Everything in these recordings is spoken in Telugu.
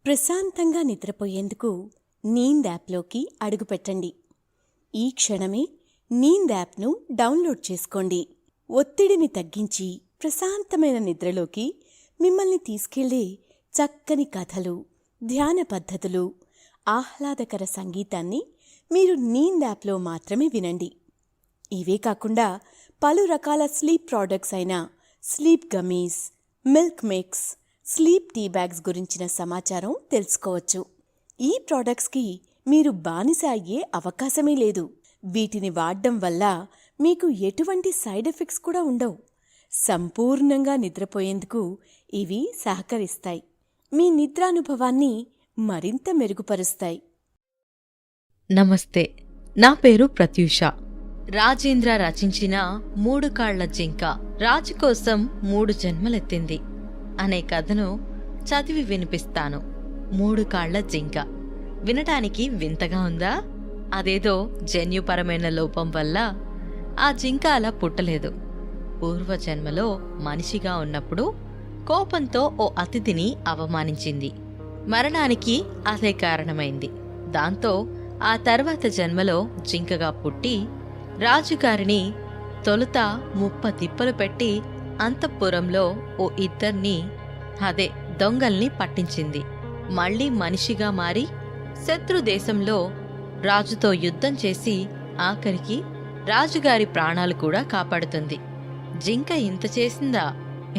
ప్రశాంతంగా నిద్రపోయేందుకు నీంద్ యాప్లోకి అడుగుపెట్టండి. ఈ క్షణమే నీంద్ యాప్ను డౌన్లోడ్ చేసుకోండి. ఒత్తిడిని తగ్గించి ప్రశాంతమైన నిద్రలోకి మిమ్మల్ని తీసుకెళ్లే చక్కని కథలు, ధ్యాన పద్ధతులు, ఆహ్లాదకర సంగీతాన్ని మీరు నీంద్ యాప్లో మాత్రమే వినండి. ఇవే కాకుండా పలు రకాల స్లీప్ ప్రోడక్ట్స్ అయిన sleep gummies, milk mix, sleep tea bags గురించిన సమాచారం తెలుసుకోవచ్చు. ఈ ప్రోడక్ట్స్కి మీరు బానిస అయ్యే అవకాశమే లేదు. వీటిని వాడడం వల్ల మీకు ఎటువంటి సైడ్ ఎఫెక్ట్స్ కూడా ఉండవు. సంపూర్ణంగా నిద్రపోయేందుకు ఇవి సహకరిస్తాయి. మీ నిద్రానుభవాన్ని మరింత మెరుగుపరుస్తాయి. నమస్తే, నా పేరు ప్రత్యూష. రాజేంద్ర రచించిన 3 కాళ్ల జింక రాజు కోసం 3 జన్మలెత్తింది అనే కథను చదివి వినిపిస్తాను. 3 కాళ్ల జింక వినటానికి వింతగా ఉందా? అదేదో జన్యుపరమైన లోపం వల్ల ఆ జింక అలా పుట్టలేదు. పూర్వజన్మలో మనిషిగా ఉన్నప్పుడు కోపంతో ఓ అతిథిని అవమానించింది. మరణానికి అదే కారణమైంది. దాంతో ఆ తర్వాత జన్మలో జింకగా పుట్టి రాజుగారిని తొలుత 30 తిప్పలు పెట్టి అంతఃపురంలో ఓ ఇద్దర్ని, అదే దొంగల్ని పట్టించింది. మళ్లీ మనిషిగా మారి శత్రుదేశంలో రాజుతో యుద్ధం చేసి ఆఖరికి రాజుగారి ప్రాణాలు కూడా కాపాడుతుంది. జింక ఇంత చేసిందా?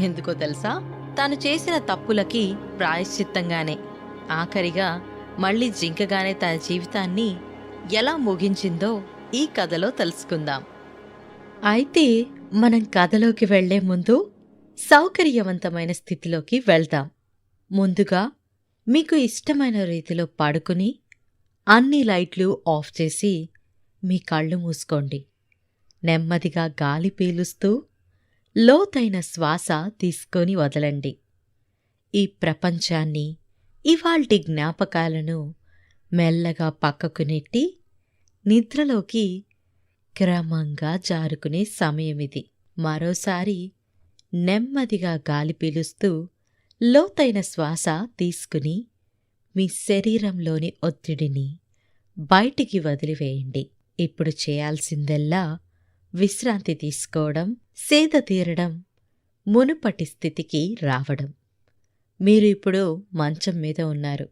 ఎందుకో తెలుసా? తాను చేసిన తప్పులకి ప్రాయశ్చిత్తంగానే ఆఖరిగా మళ్లీ జింకగానే తన జీవితాన్ని ఎలా ముగించిందో ఈ కథలో తెలుసుకుందాం. అయితే మనం కథలోకి వెళ్లే ముందు సౌకర్యవంతమైన స్థితిలోకి వెళ్దాం. ముందుగా మీకు ఇష్టమైన రీతిలో పడుకుని అన్ని లైట్లు ఆఫ్ చేసి మీ కళ్ళు మూసుకోండి. నెమ్మదిగా గాలి పీలుస్తూ లోతైన శ్వాస తీసుకొని వదలండి. ఈ ప్రపంచాన్ని, ఇవాల్టి జ్ఞాపకాలను మెల్లగా పక్కకు నెట్టి నిద్రలోకి క్రమంగా జారుకునే సమయమిది. మరోసారి నెమ్మదిగా గాలి పీలుస్తూ లోతైన శ్వాస తీసుకుని మీ శరీరంలోని ఒత్తిడిని బయటికి వదిలివేయండి. ఇప్పుడు చేయాల్సిందల్లా విశ్రాంతి తీసుకోవడం, సేద తీరడం, మునుపటి స్థితికి రావడం. మీరు ఇప్పుడు మంచం మీద ఉన్నారు.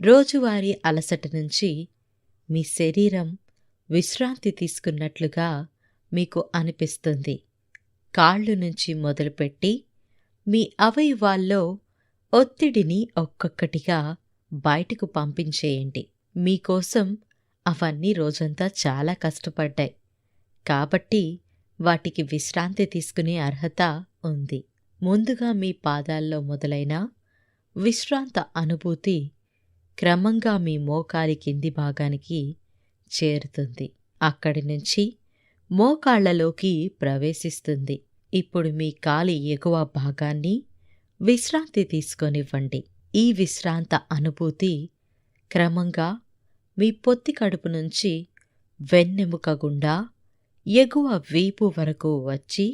రోజువారీ అలసట నుంచి మీ శరీరం విశ్రాంతి తీసుకున్నట్లుగా మీకు అనిపిస్తుంది. కాళ్ళు నుంచి మొదలుపెట్టి మీ అవయవాల్లో ఒత్తిడిని ఒక్కొక్కటిగా బయటకు పంపించేయండి. మీకోసం అవన్నీ రోజంతా చాలా కష్టపడ్డాయి కాబట్టి వాటికి విశ్రాంతి తీసుకునే అర్హత ఉంది. ముందుగా మీ పాదాల్లో మొదలైన విశ్రాంత అనుభూతి క్రమంగా మీ మోకాలి కింది భాగానికి చేరుతుంది. అక్కడి నుంచి మోకాళ్లలోకి ప్రవేశిస్తుంది. ఇప్పుడు మీ కాలి ఎగువ భాగాన్ని విశ్రాంతి తీసుకొనివ్వండి. ఈ విశ్రాంత అనుభూతి క్రమంగా మీ పొత్తి కడుపు నుంచి వెన్నెముక గుండా ఎగువ వీపు వరకు వచ్చి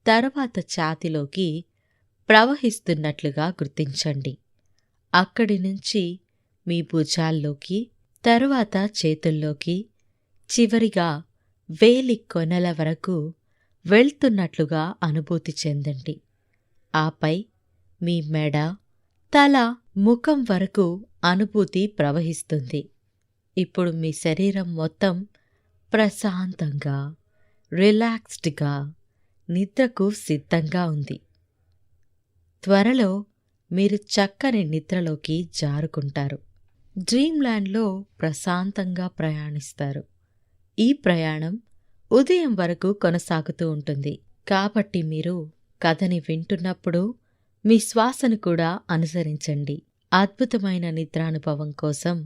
తర్వాత ఛాతీలోకి ప్రవహిస్తున్నట్లుగా గుర్తించండి. అక్కడి నుంచి మీ భుజాల్లోకి, తరువాత చేతుల్లోకి, చివరిగా వేలి కొనల వరకు వెళ్తున్నట్లుగా అనుభూతి చెందండి. ఆపై మీ మెడ, తల, ముఖం వరకు అనుభూతి ప్రవహిస్తుంది. ఇప్పుడు మీ శరీరం మొత్తం ప్రశాంతంగా, రిలాక్స్డ్గా, నిద్రకు సిద్ధంగా ఉంది. త్వరలో మీరు చక్కని నిద్రలోకి జారుకుంటారు. డ్రీమ్ల్యాండ్లో ప్రశాంతంగా ప్రయాణిస్తారు. ఈ ప్రయాణం ఉదయం వరకు కొనసాగుతూ ఉంటుంది. కాబట్టి మీరు కథని వింటున్నప్పుడు మీ శ్వాసను కూడా అనుసరించండి. అద్భుతమైన నిద్రానుభవం కోసం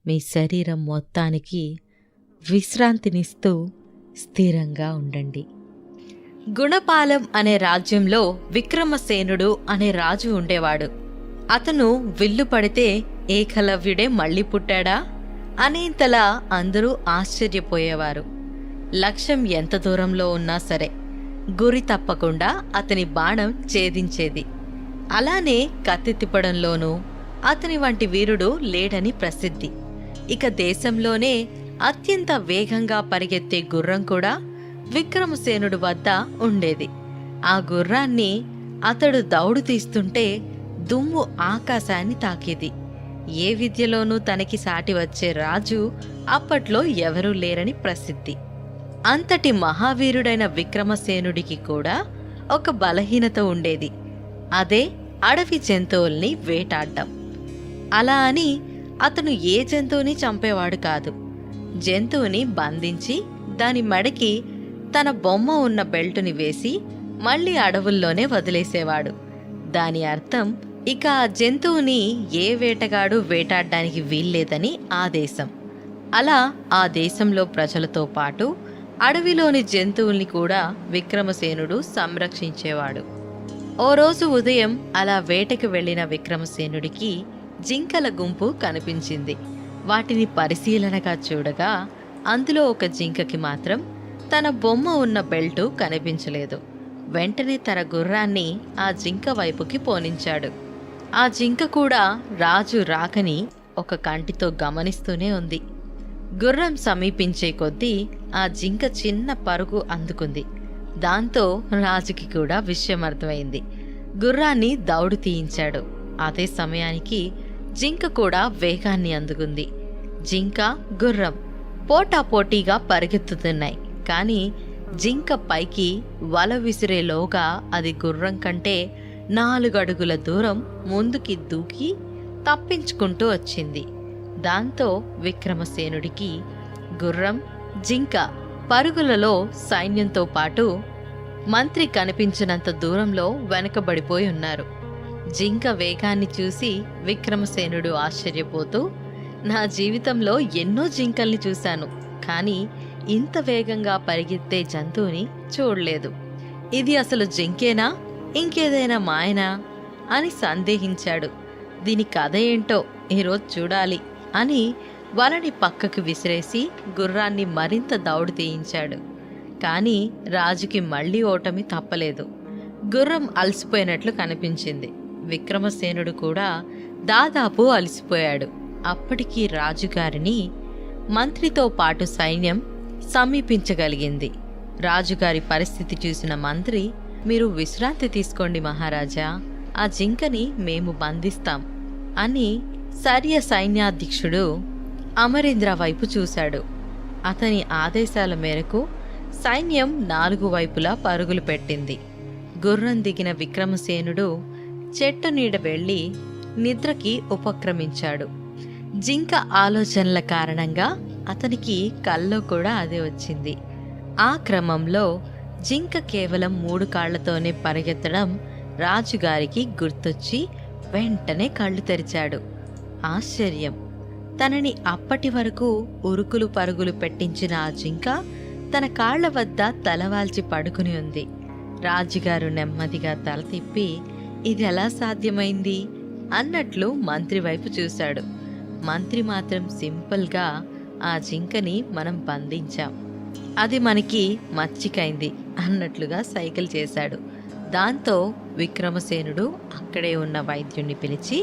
మీ శరీరం మొత్తానికి విశ్రాంతినిస్తూ స్థిరంగా ఉండండి. గుణపాలం అనే రాజ్యంలో విక్రమసేనుడు అనే రాజు ఉండేవాడు. అతను విల్లు పడితే ఏకలవ్యుడే మళ్ళీ పుట్టాడా అనేంతలా అందరూ ఆశ్చర్యపోయేవారు. లక్ష్యం ఎంత దూరంలో ఉన్నా సరే గురి తప్పకుండా అతని బాణం ఛేదించేది. అలానే కత్తి తిప్పడంలోనూ అతని వంటి వీరుడు లేడని ప్రసిద్ధి. ఇక దేశంలోనే అత్యంత వేగంగా పరిగెత్తే గుర్రం కూడా విక్రమసేనుడి వద్ద ఉండేది. ఆ గుర్రాన్ని అతడు దౌడు తీస్తుంటే దుమ్ము ఆకాశాన్ని తాకేది. ఏ విద్యలోనూ తనకి సాటి వచ్చే రాజు అప్పట్లో ఎవరూ లేరని ప్రసిద్ధి. అంతటి మహావీరుడైన విక్రమసేనుడికి కూడా ఒక బలహీనత ఉండేది. అదే అడవి జంతువుల్ని వేటాడ్డం. అలా అని అతను ఏ జంతువుని చంపేవాడు కాదు. జంతువుని బంధించి దాని మెడకి తన బొమ్మ ఉన్న బెల్టుని వేసి మళ్ళీ అడవుల్లోనే వదిలేసేవాడు. దాని అర్థం ఇక ఆ జంతువుని ఏ వేటగాడు వేటాడడానికి వీల్లేదని ఆదేశం. అలా ఆ దేశంలో ప్రజలతో పాటు అడవిలోని జంతువుల్ని కూడా విక్రమసేనుడు సంరక్షించేవాడు. ఓ రోజు ఉదయం అలా వేటకు వెళ్లిన విక్రమసేనుడికి జింకల గుంపు కనిపించింది. వాటిని పరిశీలనగా చూడగా అందులో ఒక జింకకి మాత్రం తన బొమ్మ ఉన్న బెల్టు కనిపించలేదు. వెంటనే తన గుర్రాన్ని ఆ జింక వైపుకి పోనించాడు. ఆ జింక కూడా రాజు రాకని ఒక కంటితో గమనిస్తూనే ఉంది. గుర్రం సమీపించే కొద్దీ ఆ జింక చిన్న పరుగు అందుకుంది. దాంతో రాజుకి కూడా విషయం అర్థమైంది. గుర్రాన్ని దౌడు తీయించాడు. అదే సమయానికి జింక కూడా వేగాన్ని అందుకుంది. జింక, గుర్రం పోటాపోటీగా పరిగెత్తుతున్నాయి. కానీ జింక పైకి వల విసిరేలోగా అది గుర్రం కంటే 4 అడుగుల దూరం ముందుకి దూకి తప్పించుకుంటూ వచ్చింది. దాంతో విక్రమసేనుడికి గుర్రం, జింక పరుగులలో సైన్యంతో పాటు మంత్రి కనిపించినంత దూరంలో వెనకబడిపోయి ఉన్నారు. జింక వేగాన్ని చూసి విక్రమసేనుడు ఆశ్చర్యపోతూ, నా జీవితంలో ఎన్నో జింకల్ని చూశాను, కానీ ఇంత వేగంగా పరిగెత్తే జంతువుని చూడలేదు. ఇది అసలు జింకేనా, ఇంకేదైనా మాయనా అని సందేహించాడు. దీని కథ ఏంటో ఈరోజు చూడాలి అని వలని పక్కకు విసిరేసి గుర్రాన్ని మరింత దౌడు తీయించాడు. కానీ రాజుకి మళ్లీ ఓటమి తప్పలేదు. గుర్రం అలసిపోయినట్లు కనిపించింది. విక్రమసేనుడు కూడా దాదాపు అలసిపోయాడు. అప్పటికి రాజుగారిని మంత్రితో పాటు సైన్యం సమీపించగలిగింది. రాజుగారి పరిస్థితి చూసిన మంత్రి, మీరు విశ్రాంతి తీసుకోండి మహారాజా, ఆ జింకని మేము బంధిస్తాం అని సర్య సైన్యాధ్యక్షుడు అమరేంద్ర వైపు చూశాడు. అతని ఆదేశాల మేరకు సైన్యం 4 వైపులా పరుగులు పెట్టింది. గుర్రం దిగిన విక్రమసేనుడు చెట్టు నీడ వెళ్లి నిద్రకి ఉపక్రమించాడు. జింక ఆలోచనల కారణంగా అతనికి కల్లో కూడా అదే వచ్చింది. ఆ క్రమంలో జింక కేవలం 3 కాళ్లతోనే పరిగెత్తడం రాజుగారికి గుర్తొచ్చి వెంటనే కళ్ళు తెరిచాడు. ఆశ్చర్యం! తనని అప్పటి వరకు ఉరుకులు పరుగులు పెట్టించిన ఆ జింక తన కాళ్ల వద్ద తలవాల్చి పడుకుని ఉంది. రాజుగారు నెమ్మదిగా తల తిప్పి, ఇది ఎలా సాధ్యమైంది అన్నట్లు మంత్రి వైపు చూశాడు. మంత్రి మాత్రం సింపుల్గా, ఆ జింకని మనం బంధించాం, అది మనకి మచ్చికైంది అన్నట్లుగా సైకిల్ చేశాడు. దాంతో విక్రమసేనుడు అక్కడే ఉన్న వైద్యుణ్ణి పిలిచి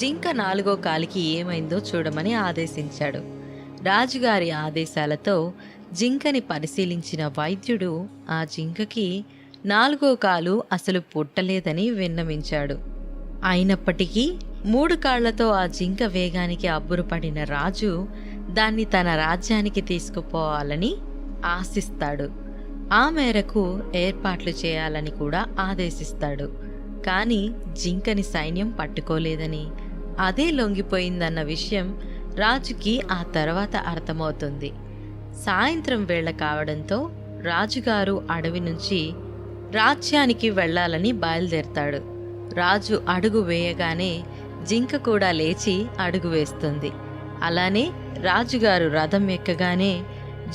జింక 4వ కాలికి ఏమైందో చూడమని ఆదేశించాడు. రాజుగారి ఆదేశాలతో జింకని పరిశీలించిన వైద్యుడు ఆ జింకకి 4వ కాలు అసలు పుట్టలేదని విన్నవించాడు. అయినప్పటికీ 3 కాళ్లతో ఆ జింక వేగానికి అబ్బురపడిన రాజు దాన్ని తన రాజ్యానికి తీసుకుపోవాలని ఆశిస్తాడు. ఆ మేరకు ఏర్పాట్లు చేయాలని కూడా ఆదేశిస్తాడు. కానీ జింకని సైన్యం పట్టుకోలేదని, అదే లొంగిపోయిందన్న విషయం రాజుకి ఆ తర్వాత అర్థమవుతుంది. సాయంత్రం వేళ కావడంతో రాజుగారు అడవి నుంచి రాజ్యానికి వెళ్లాలని బయలుదేరతాడు. రాజు అడుగు వేయగానే జింక కూడా లేచి అడుగు వేస్తుంది. అలానే రాజుగారు రథం ఎక్కగానే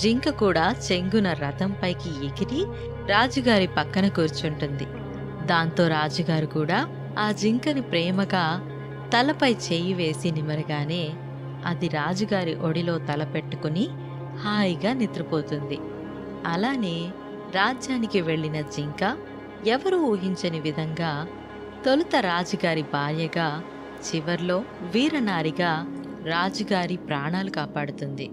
జింక కూడా చెంగున రథంపైకి ఎగిరి రాజుగారి పక్కన కూర్చుంటుంది. దాంతో రాజుగారు కూడా ఆ జింకని ప్రేమగా తలపై చెయ్యి వేసి నిమరగానే అది రాజుగారి ఒడిలో తల పెట్టుకుని హాయిగా నిద్రపోతుంది. అలానే రాజ్యానికి వెళ్లిన జింక ఎవరూ ఊహించని విధంగా తొలుత రాజుగారి భార్యగా, చివర్లో వీరనారిగా రాజుగారి ప్రాణాలు కాపాడుతుంది.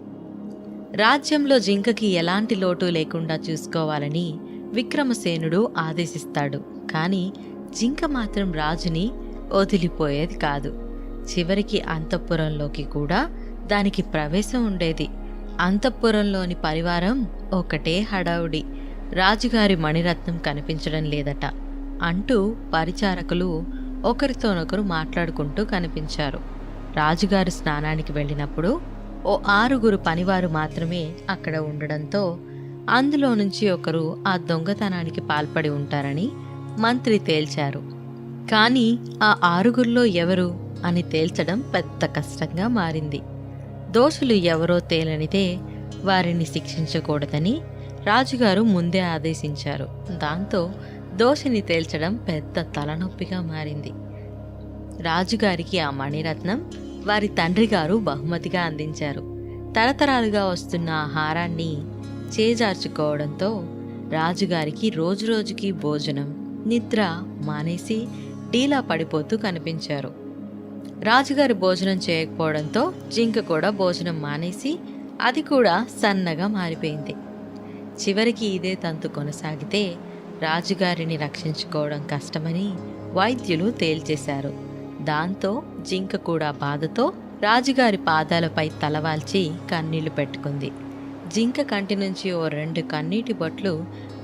రాజ్యంలో జింకకి ఎలాంటి లోటు లేకుండా చూసుకోవాలని విక్రమసేనుడు ఆదేశిస్తాడు. కానీ జింక మాత్రం రాజుని వదిలిపోయేది కాదు. చివరికి అంతఃపురంలోకి కూడా దానికి ప్రవేశం ఉండేది. అంతఃపురంలోని పరివారం ఒకటే హడావుడి. రాజుగారి మణిరత్నం కనిపించడం లేదట అంటూ పరిచారకులు ఒకరితోనొకరు మాట్లాడుకుంటూ కనిపించారు. రాజుగారు స్నానానికి వెళ్ళినప్పుడు ఓ 6 పనివారు మాత్రమే అక్కడ ఉండడంతో అందులో నుంచి ఒకరు ఆ దొంగతనానికి పాల్పడి ఉంటారని మంత్రి తేల్చారు. కానీ ఆ 6లో ఎవరు అని తేల్చడం పెద్ద కష్టంగా మారింది. దోషులు ఎవరో తేలనిదే వారిని శిక్షించకూడదని రాజుగారు ముందే ఆదేశించారు. దాంతో దోషిని తేల్చడం పెద్ద తలనొప్పిగా మారింది. రాజుగారికి ఆ మణిరత్నం వారి తండ్రి గారు బహుమతిగా అందించారు. తరతరాలుగా వస్తున్న ఆ హారాన్ని చేజార్చుకోవడంతో రాజుగారికి రోజురోజుకి భోజనం, నిద్ర మానేసి డీలా పడిపోతూ కనిపించారు. రాజుగారి భోజనం చేయకపోవడంతో జింక కూడా భోజనం మానేసి అది కూడా సన్నగా మారిపోయింది. చివరికి ఇదే తంతు కొనసాగితే రాజుగారిని రక్షించుకోవడం కష్టమని వైద్యులు తేల్చేశారు. దాంతో జింక కూడా బాధతో రాజుగారి పాదాలపై తలవాల్చి కన్నీళ్లు పెట్టుకుంది. జింక కంటి నుంచి ఓ 2 కన్నీటి బొట్లు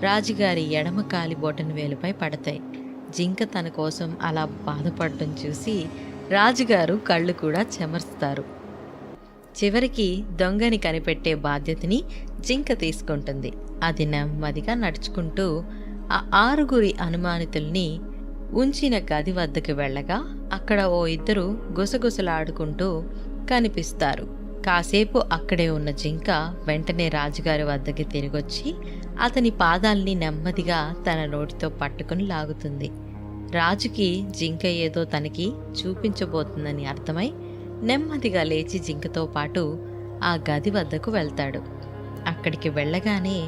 రాజుగారి ఎడమ కాలి బొటన వేలుపై పడతాయి. జింక తన కోసం అలా బాధపడటం చూసి రాజుగారు కళ్ళు కూడా చెమర్స్తారు. చివరికి దొంగని కనిపెట్టే బాధ్యతని జింక తీసుకుంటుంది. అది నెమ్మదిగా నడుచుకుంటూ ఆ 6 అనుమానితుల్ని ఉంచిన గది వద్దకు వెళ్ళగా అక్కడ ఓ 2 గుసగుసలాడుకుంటూ కనిపిస్తారు. కాసేపు అక్కడే ఉన్న జింక వెంటనే రాజుగారి వద్దకి తిరిగొచ్చి అతని పాదాల్ని నెమ్మదిగా తన నోటితో పట్టుకుని లాగుతుంది. రాజుకి జింక ఏదో తనకి చూపించబోతుందని అర్థమై నెమ్మదిగా లేచి జింకతో పాటు ఆ గది వద్దకు వెళ్తాడు. అక్కడికి వెళ్ళగానే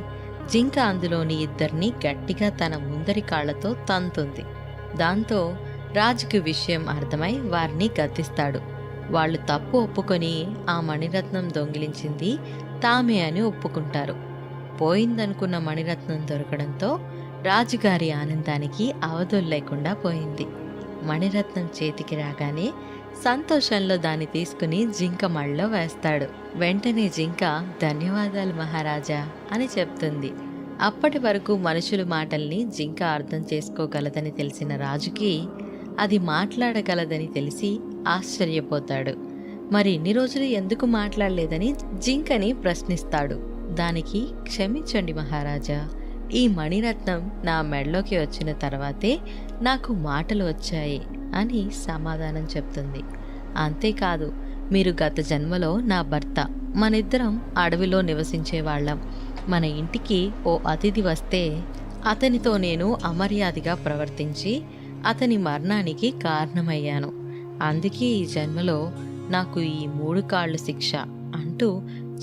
జింక అందులోని 2 గట్టిగా తన ముందరి కాళ్లతో తంతుంది. దాంతో రాజుకి విషయం అర్థమై వారిని గద్దిస్తాడు. వాళ్ళు తప్పు ఒప్పుకొని ఆ మణిరత్నం దొంగిలించింది తామే అని ఒప్పుకుంటారు. పోయిందనుకున్న మణిరత్నం దొరకడంతో రాజుగారి ఆనందానికి అవధులు లేకుండా పోయింది. మణిరత్నం చేతికి రాగానే సంతోషంలో దాన్ని తీసుకుని జింక మళ్ళలో వేస్తాడు. వెంటనే జింక ధన్యవాదాలు మహారాజా అని చెప్తుంది. అప్పటి వరకు మనుషుల మాటల్ని జింక అర్థం చేసుకోగలదని తెలిసిన రాజుకి అది మాట్లాడగలదని తెలిసి ఆశ్చర్యపోతాడు. మరి ఇన్ని రోజులు ఎందుకు మాట్లాడలేదని జింకని ప్రశ్నిస్తాడు. దానికి క్షమించండి మహారాజా, ఈ మణిరత్నం నా మెడలోకి వచ్చిన తర్వాతే నాకు మాటలు వచ్చాయి అని సమాధానం చెప్తుంది. అంతేకాదు, మీరు గత జన్మలో నా భర్త, మనిద్దరం అడవిలో నివసించేవాళ్ళం. మన ఇంటికి ఓ అతిథి వస్తే అతనితో నేను అమర్యాదగా ప్రవర్తించి అతని మరణానికి కారణమయ్యాను. అందుకే ఈ జన్మలో నాకు ఈ 3 కాళ్ళు శిక్ష అంటూ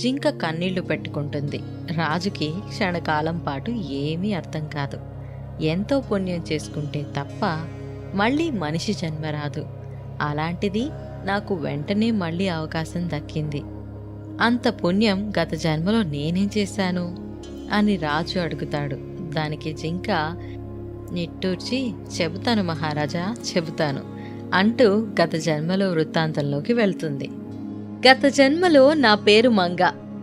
జింక కన్నీళ్లు పెట్టుకుంటుంది. రాజుకి క్షణకాలం పాటు ఏమీ అర్థం కాదు. ఎంతో పుణ్యం చేసుకుంటే తప్ప మళ్ళీ మనిషి జన్మ రాదు. అలాంటిది నాకు వెంటనే మళ్ళీ అవకాశం దక్కింది. అంత పుణ్యం గత జన్మలో నేనేం చేశాను అని రాజు అడుగుతాడు. దానికి జింక నిట్టూర్చి చెబుతాను మహారాజా, చెబుతాను అంటూ గత జన్మలో వృత్తాంతంలోకి వెళ్తుంది. గత జన్మలో నా పేరు మంగ,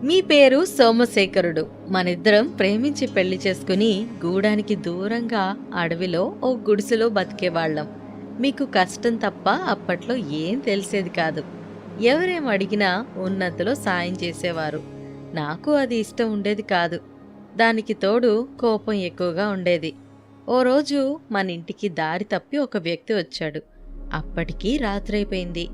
మీ పేరు సోమశేఖరుడు. మనిద్దరం ప్రేమించి పెళ్లి చేసుకుని గూడానికి దూరంగా అడవిలో ఓ గుడిసెలో బతికేవాళ్లం. మీకు కష్టం తప్ప అప్పట్లో ఏం తెలిసేది కాదు. ఎవరేం అడిగినా ఉన్నంతలో సాయం చేసేవారు. నాకు అది ఇష్టం ఉండేది కాదు. దానికి తోడు కోపం ఎక్కువగా ఉండేది. ఓ రోజు మన ఇంటికి దారి తప్పి ఒక వ్యక్తి వచ్చాడు. అప్పటికి రాత్రైపోయింది.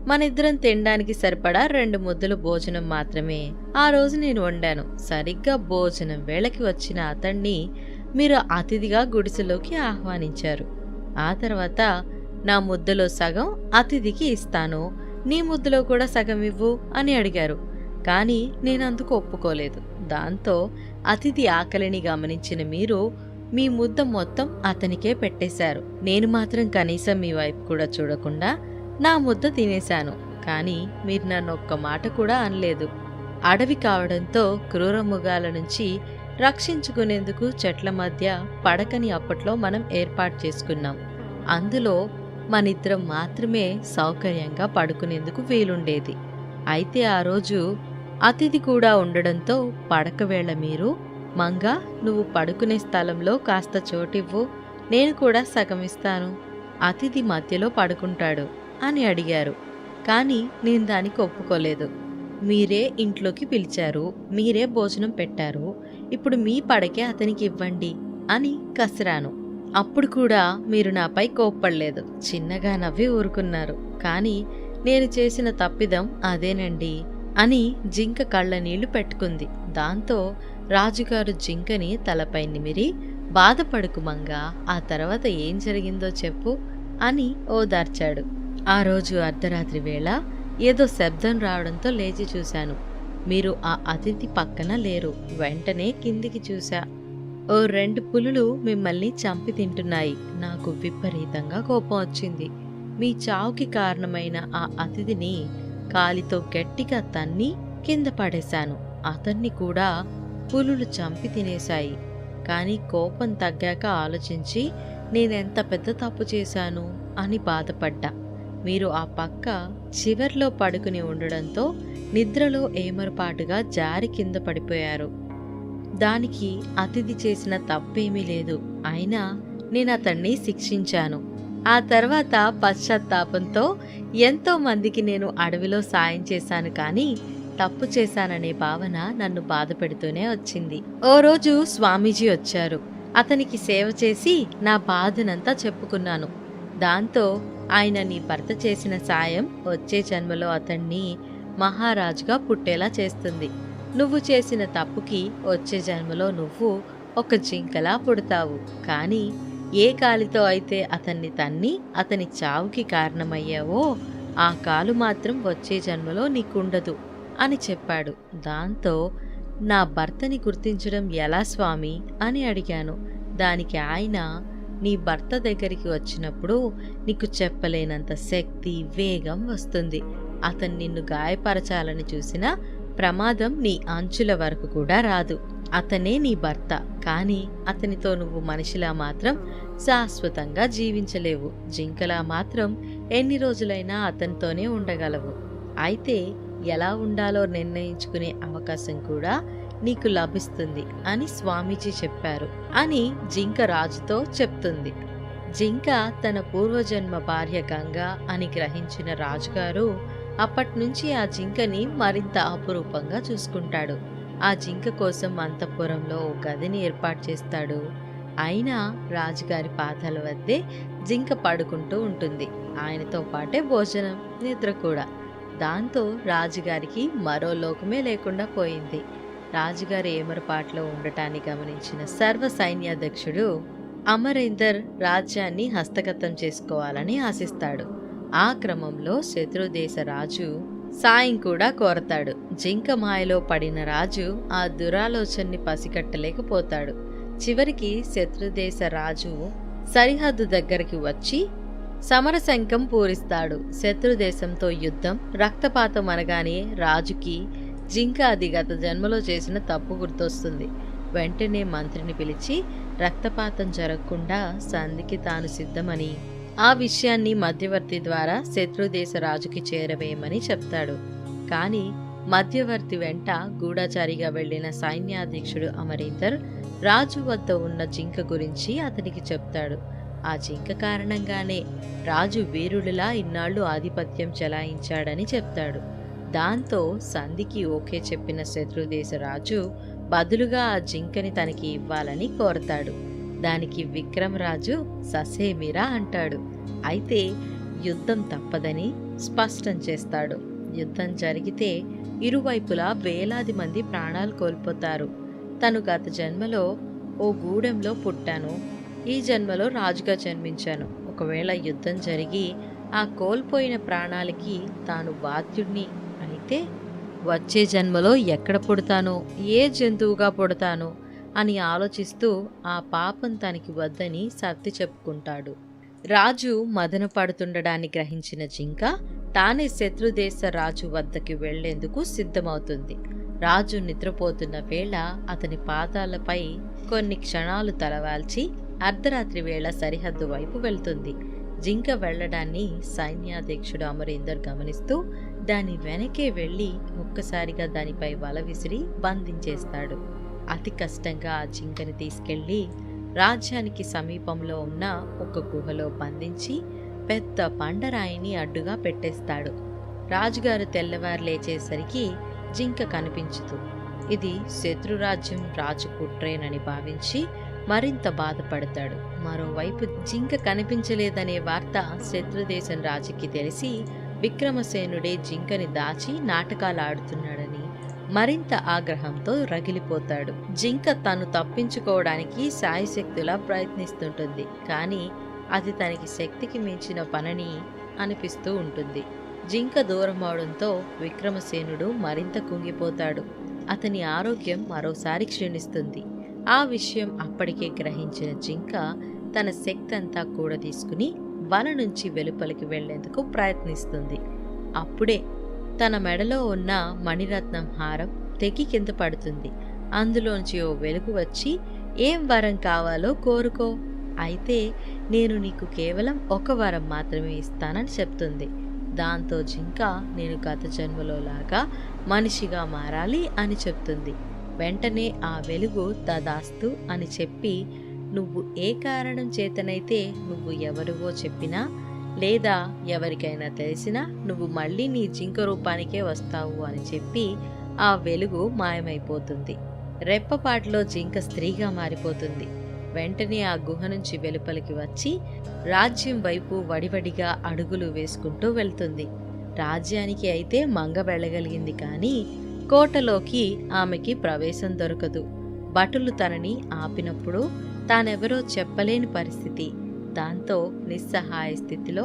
మనిద్దరం తినడానికి సరిపడా 2 ముద్దలు భోజనం మాత్రమే ఆ రోజు నేను వండాను. సరిగ్గా భోజనం వేళకి వచ్చిన అతన్ని మీరు అతిథిగా గుడిసెలోకి ఆహ్వానించారు. ఆ తర్వాత నా ముద్దలో సగం అతిథికి ఇస్తాను, నీ ముద్దలో కూడా సగం ఇవ్వు అని అడిగారు. కానీ నేనందుకు ఒప్పుకోలేదు. దాంతో అతిథి ఆకలిని గమనించిన మీరు మీ ముద్ద మొత్తం అతనికే పెట్టేశారు. నేను మాత్రం కనీసం మీ వైపు కూడా చూడకుండా నా ముద్ద తినేశాను, కానీ మీరు నన్ను ఒక్క మాట కూడా అనలేదు. అడవి కావడంతో క్రూర మృగాల నుంచి రక్షించుకునేందుకు చెట్ల మధ్య పడకని అప్పట్లో మనం ఏర్పాటు చేసుకున్నాం. అందులో మనిద్దరం మాత్రమే సౌకర్యంగా పడుకునేందుకు వీలుండేది. అయితే ఆ రోజు అతిథి కూడా ఉండడంతో పడక వేళ మీరు, మంగ, నువ్వు పడుకునే స్థలంలో కాస్త చోటివ్వు, నేను కూడా సగం ఇస్తాను, అతిథి మధ్యలో పడుకుంటాడు అని అడిగారు. కానీ నేను దానికి ఒప్పుకోలేదు. మీరే ఇంట్లోకి పిలిచారు, మీరే భోజనం పెట్టారు, ఇప్పుడు మీ పడకే అతనికి ఇవ్వండి అని కసిరాను. అప్పుడు కూడా మీరు నాపై కోప్పడలేదు, చిన్నగా నవ్వి ఊరుకున్నారు. కానీ నేను చేసిన తప్పిదం అదేనండి అని జింక కళ్ళ నీళ్లు పెట్టుకుంది. దాంతో రాజుగారు జింకని తలపై నిమిరి, బాధపడుకు మంగా, ఆ తర్వాత ఏం జరిగిందో చెప్పు అని ఓదార్చాడు. ఆ రోజు అర్ధరాత్రి వేళ ఏదో శబ్దం రావడంతో లేచి చూశాను. మీరు ఆ అతిథి పక్కన లేరు. వెంటనే కిందికి చూశా. ఓ 2 పులులు మిమ్మల్ని చంపి తింటున్నాయి. నాకు విపరీతంగా కోపం వచ్చింది. మీ చావుకి కారణమైన ఆ అతిథిని కాలితో గట్టిగా తన్ని కింద పడేశాను. అతన్ని కూడా పులులు చంపి తినేశాయి. కానీ కోపం తగ్గాక ఆలోచించి నేనెంత పెద్ద తప్పు చేశాను అని బాధపడ్డా. మీరు ఆ పక్క చివర్లో పడుకుని ఉండడంతో నిద్రలో ఏమరపాటుగా జారి కింద పడిపోయారు. దానికి అతిథి చేసిన తప్పేమీ లేదు. అయినా నేను అతన్ని శిక్షించాను. ఆ తర్వాత పశ్చాత్తాపంతో ఎంతో మందికి నేను అడవిలో సాయం చేశాను, కానీ తప్పు చేశాననే భావన నన్ను బాధ పెడుతూనే వచ్చింది. ఓ రోజు స్వామీజీ వచ్చారు. అతనికి సేవ చేసి నా బాధనంతా చెప్పుకున్నాను. దాంతో ఆయన, నీ భర్త చేసిన సాయం వచ్చే జన్మలో అతన్ని మహారాజుగా పుట్టేలా చేస్తుంది. నువ్వు చేసిన తప్పుకి వచ్చే జన్మలో నువ్వు ఒక జింకలా పుడతావు. కానీ ఏ కాలితో అయితే అతన్ని తన్ని అతని చావుకి కారణమయ్యావో ఆ కాలు మాత్రం వచ్చే జన్మలో నీకుండదు అని చెప్పాడు. దాంతో నా భర్తని గుర్తించడం ఎలా స్వామి అని అడిగాను. దానికి ఆయన, నీ భర్త దగ్గరికి వచ్చినప్పుడు నీకు చెప్పలేనంత శక్తి, వేగం వస్తుంది. అతను నిన్ను గాయపరచాలని చూసినా ప్రమాదం నీ అంచుల వరకు కూడా రాదు. అతనే నీ భర్త, కానీ అతనితో నువ్వు మనిషిలా మాత్రం శాశ్వతంగా జీవించలేవు. జింకలా మాత్రం ఎన్ని రోజులైనా అతనితోనే ఉండగలవు. అయితే ఎలా ఉండాలో నిర్ణయించుకునే అవకాశం కూడా నీకు లభిస్తుంది అని స్వామీజీ చెప్పారు అని జింక రాజుతో చెప్తుంది. జింక తన పూర్వజన్మ భార్య గంగ అని గ్రహించిన రాజుగారు అప్పట్నుంచి ఆ జింకని మరింత అపురూపంగా చూసుకుంటాడు. ఆ జింక కోసం అంతఃపురంలో ఓ గదిని ఏర్పాటు చేస్తాడు. అయినా రాజుగారి పాదాల వద్దే జింక పడుకుంటూ ఉంటుంది. ఆయనతో పాటే భోజనం, నిద్ర కూడా. దాంతో రాజుగారికి మరో లోకమే లేకుండా పోయింది. రాజుగారి ఏమరపాట్లో ఉండటాన్ని గమనించిన సర్వ సైన్యాధ్యక్షుడు అమరేందర్ రాజ్యాన్ని హస్తగతం చేసుకోవాలని ఆశిస్తాడు. ఆ క్రమంలో శత్రుదేశ రాజు సాయం కూడా కోరతాడు. జింక మాయలో పడిన రాజు ఆ దురాలోచనని పసిగట్టలేకపోతాడు. చివరికి శత్రుదేశ రాజు సరిహద్దు దగ్గరికి వచ్చి సమరశంఖం పూరిస్తాడు. శత్రుదేశంతో యుద్ధం, రక్తపాతం అనగానే రాజుకి జింక అది గత జన్మలో చేసిన తప్పు గుర్తొస్తుంది. వెంటనే మంత్రిని పిలిచి రక్తపాతం జరగకుండా సంధికి తాను సిద్ధమని, ఆ విషయాన్ని మధ్యవర్తి ద్వారా శత్రుదేశ రాజుకి చేరవేయమని చెప్తాడు. కానీ మధ్యవర్తి వెంట గూఢచారిగా వెళ్లిన సైన్యాధ్యక్షుడు అమరీందర్ రాజు వద్ద ఉన్న జింక గురించి అతనికి చెప్తాడు. ఆ జింక కారణంగానే రాజు వీరుడిలా ఇన్నాళ్లు ఆధిపత్యం చెలాయించాడని చెప్తాడు. దాంతో సంధికి ఓకే చెప్పిన శత్రుదేశ రాజు బదులుగా ఆ జింకని తనకి ఇవ్వాలని కోరతాడు. దానికి విక్రమరాజు ససేమిరా అంటాడు. అయితే యుద్ధం తప్పదని స్పష్టం చేస్తాడు. యుద్ధం జరిగితే ఇరువైపులా వేలాది మంది ప్రాణాలు కోల్పోతారు. తను గత జన్మలో ఓ గూడెంలో పుట్టాను, ఈ జన్మలో రాజుగా జన్మించాను. ఒకవేళ యుద్ధం జరిగి ఆ కోల్పోయిన ప్రాణాలకి తాను బాధ్యుడిని అయితే వచ్చే జన్మలో ఎక్కడ పుడతానో, ఏ జంతువుగా పుడతానో అని ఆలోచిస్తూ ఆ పాపం తనకి వద్దని సర్ది చెప్పుకుంటాడు. రాజు మదన పడుతుండడాన్ని గ్రహించిన జింక తానే శత్రుదేశ రాజు వద్దకి వెళ్లేందుకు సిద్ధమవుతుంది. రాజు నిద్రపోతున్న వేళ అతని పాదాలపై కొన్ని క్షణాలు తలవాల్చి అర్ధరాత్రి వేళ సరిహద్దు వైపు వెళ్తుంది. జింక వెళ్లడాన్ని సైన్యాధ్యక్షుడు అమరీందర్ గమనిస్తూ దాని వెనకే వెళ్లి ఒక్కసారిగా దానిపై వల విసిరి బంధించేస్తాడు. అతి కష్టంగా ఆ జింకని తీసుకెళ్లి రాజ్యానికి సమీపంలో ఉన్న ఒక గుహలో బంధించి పెద్ద బండరాయిని అడ్డుగా పెట్టేస్తాడు. రాజుగారు తెల్లవారు లేచేసరికి జింక కనిపించదు. ఇది శత్రురాజ్యం రాజు కుట్రేనని భావించి మరింత బాధపడతాడు. మరోవైపు జింక కనిపించలేదనే వార్త శత్రుదేశం రాజుకి తెలిసి విక్రమసేనుడే జింకని దాచి నాటకాలు ఆడుతున్నాడని మరింత ఆగ్రహంతో రగిలిపోతాడు. జింక తను తప్పించుకోవడానికి శాయశక్తులా ప్రయత్నిస్తుంటుంది. కానీ అది తనకి శక్తికి మించిన పనని అనిపిస్తూ ఉంటుంది. జింక దూరం అవడంతో విక్రమసేనుడు మరింత కుంగిపోతాడు. అతని ఆరోగ్యం మరోసారి క్షీణిస్తుంది. ఆ విషయం అప్పటికే గ్రహించిన జింక తన శక్తి అంతా కూడా తీసుకుని వన నుంచి వెలుపలికి వెళ్లేందుకు ప్రయత్నిస్తుంది. అప్పుడే తన మెడలో ఉన్న మణిరత్నం హారం తెగి కింద పడుతుంది. అందులోంచి ఓ వెలుగు వచ్చి, ఏం వరం కావాలో కోరుకో, అయితే నేను నీకు కేవలం ఒక వరం మాత్రమే ఇస్తానని చెప్తుంది. దాంతో జింక నేను గత జన్మలో లాగా మనిషిగా మారాలి అని చెప్తుంది. వెంటనే ఆ వెలుగు తదాస్తు అని చెప్పి, నువ్వు ఏ కారణం చేతనైతే నువ్వు ఎవరివో చెప్పినా లేదా ఎవరికైనా తెలిసినా నువ్వు మళ్ళీ నీ జింక రూపానికే వస్తావు అని చెప్పి ఆ వెలుగు మాయమైపోతుంది. రెప్పపాటులో జింక స్త్రీగా మారిపోతుంది. వెంటనే ఆ గుహ నుంచి వెలుపలికి వచ్చి రాజ్యం వైపు వడివడిగా అడుగులు వేసుకుంటూ వెళ్తుంది. రాజ్యానికి అయితే మంగ వెళ్ళగలిగింది, కానీ కోటలోకి ఆమెకి ప్రవేశం దొరకదు. భటులు తనని ఆపినప్పుడు తానెవరో చెప్పలేని పరిస్థితి. దాంతో నిస్సహాయ స్థితిలో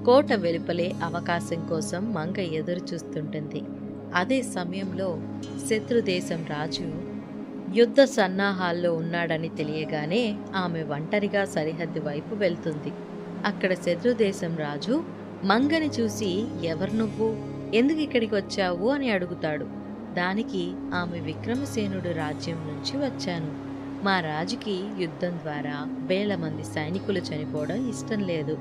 కోట వెలుపలే అవకాశం కోసం మంగ ఎదురు చూస్తుంటుంది. అదే సమయంలో శత్రుదేశం రాజు యుద్ధ సన్నాహాల్లో ఉన్నాడని తెలియగానే ఆమె ఒంటరిగా సరిహద్దు వైపు వెళ్తుంది. అక్కడ శత్రుదేశం రాజు మంగని చూసి, ఎవరు నువ్వు, ఎందుకు ఇక్కడికి వచ్చావు అని అడుగుతాడు. దానికి ఆమె, విక్రమసేనుడు రాజ్యం నుంచి వచ్చాను. మా రాజుకి యుద్ధం ద్వారా వేల మంది సైనికులు చనిపోవడం ఇష్టం లేదు.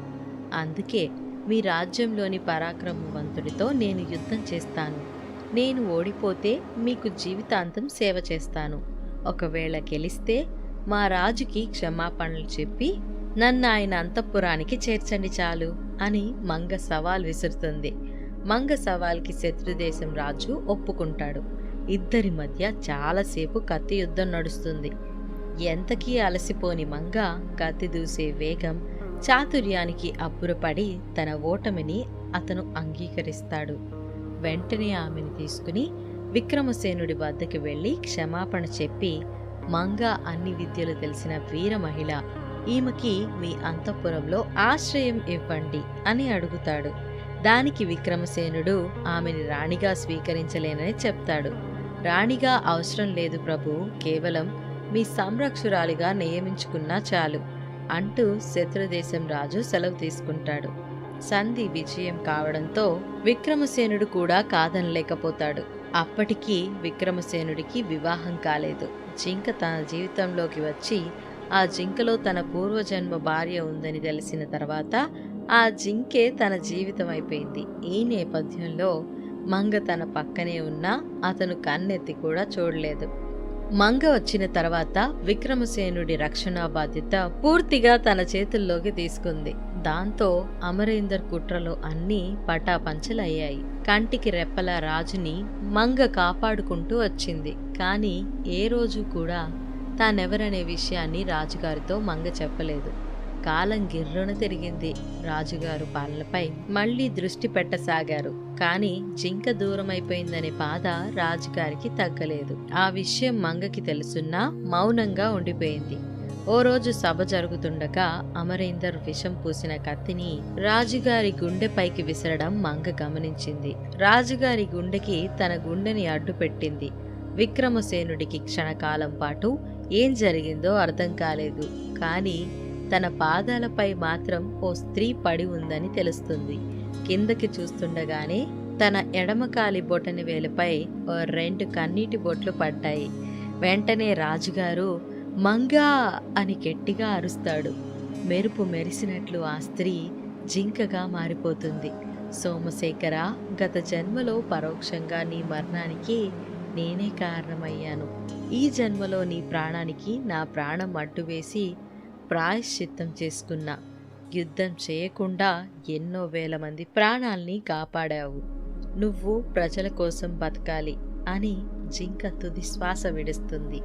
అందుకే మీ రాజ్యంలోని పరాక్రమవంతుడితో నేను యుద్ధం చేస్తాను. నేను ఓడిపోతే మీకు జీవితాంతం సేవ చేస్తాను. ఒకవేళ గెలిస్తే మా రాజుకి క్షమాపణలు చెప్పి నన్ను ఆయన అంతఃపురానికి చేర్చండి చాలు అని మంగ సవాల్ విసురుతుంది. మంగ సవాల్కి శత్రుదేశం రాజు ఒప్పుకుంటాడు. ఇద్దరి మధ్య చాలాసేపు కత్తి యుద్ధం నడుస్తుంది. ఎంతకీ అలసిపోని మంగ కత్తి దూసే వేగం, చాతుర్యానికి అబ్బురపడి తన ఓటమిని అతను అంగీకరిస్తాడు. వెంటనే ఆమెను తీసుకుని విక్రమసేనుడి వద్దకి వెళ్లి క్షమాపణ చెప్పి, మంగ అన్ని విద్యలు తెలిసిన వీర మహిళ, ఈమెకి మీ అంతఃపురంలో ఆశ్రయం ఇవ్వండి అని అడుగుతాడు. దానికి విక్రమసేనుడు ఆమెని రాణిగా స్వీకరించలేనని చెప్తాడు. రాణిగా అవసరం లేదు ప్రభు, కేవలం మీ సంరక్షురాలిగా నియమించుకున్నా చాలు అంటూ శత్రుదేశం రాజు సెలవు తీసుకుంటాడు. సంధి విజయం కావడంతో విక్రమసేనుడు కూడా కాదనలేకపోతాడు. అప్పటికీ విక్రమసేనుడికి వివాహం కాలేదు. జింక తన జీవితంలోకి వచ్చి ఆ జింకలో తన పూర్వజన్మ భార్య ఉందని తెలిసిన తర్వాత ఆ జింకే తన జీవితం అయిపోయింది. ఈ నేపథ్యంలో మంగ తన పక్కనే ఉన్నా అతను కన్నెత్తి కూడా చూడలేదు. మంగ వచ్చిన తర్వాత విక్రమసేనుడి రక్షణ బాధ్యత పూర్తిగా తన చేతుల్లోకి తీసుకుంది. దాంతో అమరేందర్ కుట్రలో అన్నీ పటాపంచలయ్యాయి. కంటికి రెప్పల రాజుని మంగ కాపాడుకుంటూ వచ్చింది. కానీ ఏ రోజు కూడా తానెవరనే విషయాన్ని రాజుగారితో మంగ చెప్పలేదు. కాలం గిర్రున తిరిగింది. రాజుగారు పాలనపై మళ్లీ దృష్టి పెట్టసాగారు. కానీ జింక దూరమైపోయిందనే బాధ రాజుగారికి తగ్గలేదు. ఆ విషయం మంగకి తెలుసున్నా మౌనంగా ఉండిపోయింది. ఓ రోజు సభ జరుగుతుండగా అమరేందర్ విషం పూసిన కత్తిని రాజుగారి గుండెపైకి విసరడం మంగ గమనించింది. రాజుగారి గుండెకి తన గుండెని అడ్డుపెట్టింది. విక్రమసేనుడికి క్షణకాలం పాటు ఏం జరిగిందో అర్థం కాలేదు. కానీ తన పాదాలపై మాత్రం ఓ స్త్రీ పడి ఉందని తెలుస్తుంది. కిందకి చూస్తుండగానే తన ఎడమకాలి బొటని వేలుపై ఓ 2 కన్నీటి బొట్లు పడ్డాయి. వెంటనే రాజుగారు మంగా అని గట్టిగా అరుస్తాడు. మెరుపు మెరిసినట్లు ఆ స్త్రీ జింకగా మారిపోతుంది. సోమశేఖర, గత జన్మలో పరోక్షంగా నీ మరణానికి నేనే కారణమయ్యాను. ఈ జన్మలో నీ ప్రాణానికి నా ప్రాణం అడ్డువేసి ప్రాయశ్చిత్తం చేసుకున్నా. యుద్ధం చేయకుండా ఎన్నో వేల మంది ప్రాణాల్ని కాపాడావు. నువ్వు ప్రజల కోసం బతకాలి అని జింక తుది శ్వాస విడుస్తుంది.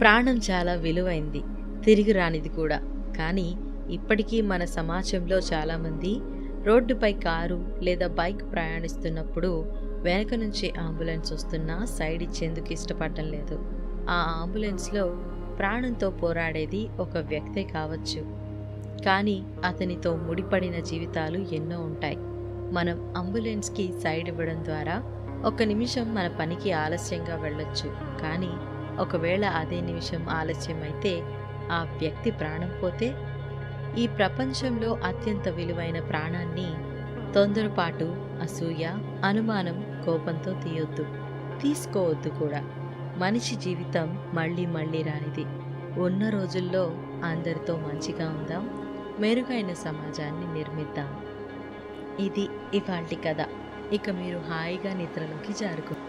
ప్రాణం చాలా విలువైంది, తిరిగి రానిది కూడా. కానీ ఇప్పటికీ మన సమాజంలో చాలామంది రోడ్డుపై కారు లేదా బైక్ ప్రయాణిస్తున్నప్పుడు వెనక నుంచి అంబులెన్స్ వస్తున్నా సైడ్ ఇచ్చేందుకు ఇష్టపడటం లేదు. ఆ అంబులెన్స్లో ప్రాణంతో పోరాడేది ఒక వ్యక్తే కావచ్చు, కానీ అతనితో ముడిపడిన జీవితాలు ఎన్నో ఉంటాయి. మనం అంబులెన్స్కి సైడ్ ఇవ్వడం ద్వారా 1 నిమిషం మన పనికి ఆలస్యంగా వెళ్ళొచ్చు. కానీ ఒకవేళ అదే నిమిషం ఆలస్యమైతే ఆ వ్యక్తి ప్రాణం పోతే? ఈ ప్రపంచంలో అత్యంత విలువైన ప్రాణాన్ని తొందరపాటు, అసూయ, అనుమానం, కోపంతో తీసుకోవద్దు కూడా. మనిషి జీవితం మళ్ళీ మళ్ళీ రానిది. ఉన్న రోజుల్లో అందరితో మంచిగా ఉందాం, మెరుగైన సమాజాన్ని నిర్మిద్దాం. ఇది ఇవాల్టి కథ. ఇక మీరు హాయిగా నిద్రలోకి జారుకోండి.